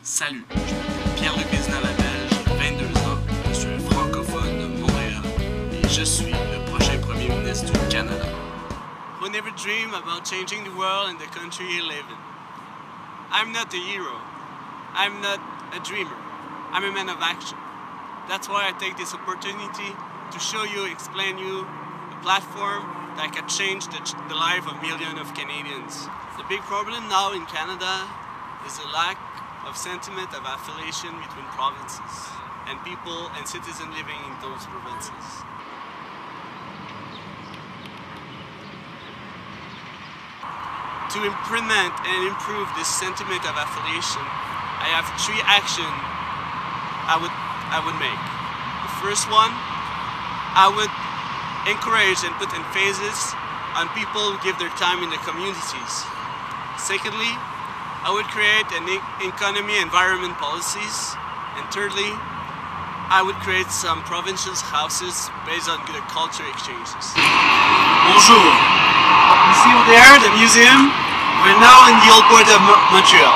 Salut, je m'appelle Pierre-Luc Vézina-Labelle, j'ai 22 ans, je suis un francophone de Montréal et je suis le prochain premier ministre du Canada. Who never dream about changing the world and the country you live in. I'm not a hero. I'm not a dreamer. I'm a man of action. That's why I take this opportunity to show you, explain you a platform that can change the life of millions of Canadians. The big problem now in Canada is a lack of sentiment of affiliation between provinces and people and citizens living in those provinces. To implement and improve this sentiment of affiliation, I have 3 actions I would make. The first one, I would encourage and put emphasis on people who give their time in the communities. Secondly, I would create an economy environment policies. And thirdly, I would create some provincial houses based on the culture exchanges. Bonjour! You see over there, the museum? We're now in the old port of Montreal.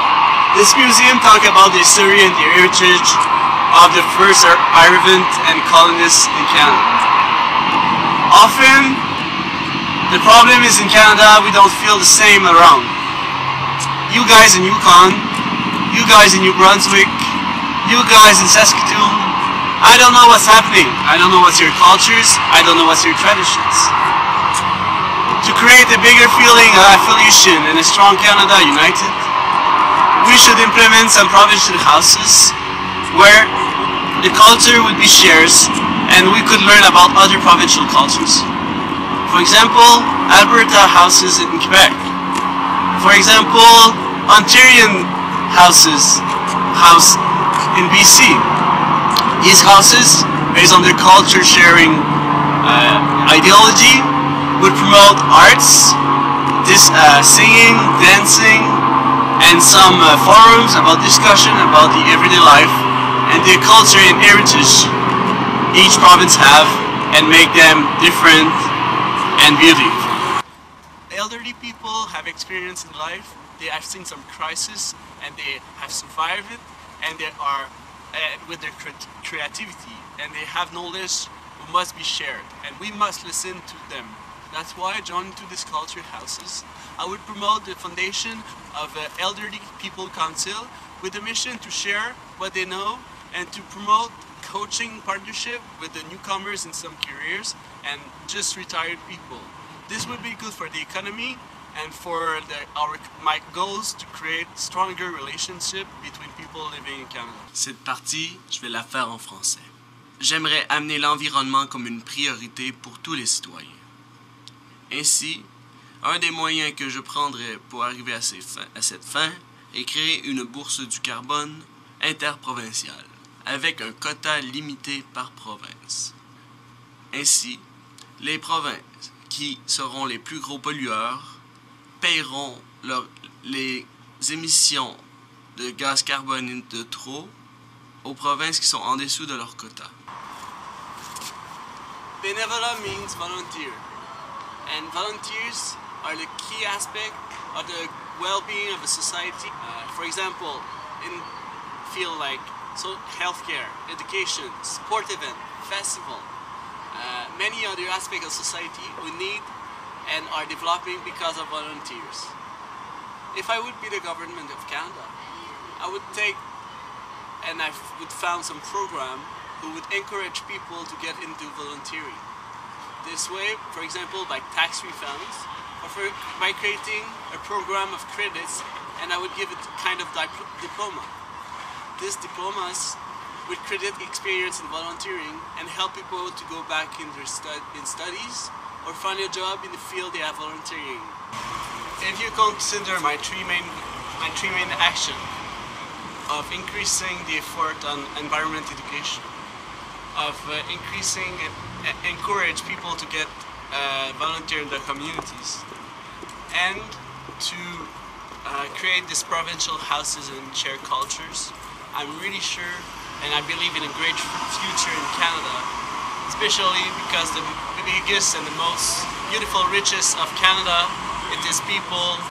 This museum talks about the history and the heritage of the first arrivant and colonists in Canada. Often, the problem is in Canada, we don't feel the same around. You guys in Yukon, you guys in New Brunswick, you guys in Saskatoon, I don't know what's happening. I don't know what's your cultures, I don't know what's your traditions. To create a bigger feeling of affiliation and a strong Canada united, we should implement some provincial houses where the culture would be shared and we could learn about other provincial cultures. For example, Alberta houses in Quebec. For example, Ontarian house in BC. These houses, based on their culture sharing ideology, would promote arts, singing, dancing, and some forums about discussion about the everyday life and the culture and heritage each province have and make them different and beautiful. Elderly people have experience in life, they have seen some crisis and they have survived it, and they are with their creativity and they have knowledge who must be shared and we must listen to them. That's why joining to these culture houses, I would promote the foundation of the Elderly People Council with the mission to share what they know and to promote coaching partnership with the newcomers in some careers and just retired people. This would be good for the economy and for my goals to create stronger relationship between people living in Canada. Cette partie, je vais la faire en français. J'aimerais amener l'environnement comme une priorité pour tous les citoyens. Ainsi, un des moyens que je prendrai pour arriver à cette fin est créer une bourse du carbone inter-provinciale avec un quota limité par province. Ainsi, les provinces qui seront les plus gros pollueurs paieront les émissions de gaz carbonique de trop aux provinces qui sont en dessous de leur quota. Benevola means volunteer, and volunteers are the key aspect of the well-being of a society. For example, in field like healthcare, education, sport event, festival, many other aspects of society we need and are developing because of volunteers. If I would be the government of Canada, I would found some program who would encourage people to get into volunteering. This way, for example, by tax refunds, or by creating a program of credits, and I would give it kind of diploma. These diplomas with credit experience in volunteering and help people to go back in their studies or find a job in the field they are volunteering. If you consider my three main action of increasing the effort on environment education, of increasing and encourage people to get volunteer in their communities, and to create these provincial houses and share cultures, I'm really sure and I believe in a great future in Canada, especially because the biggest and the most beautiful, richest of Canada, it is people.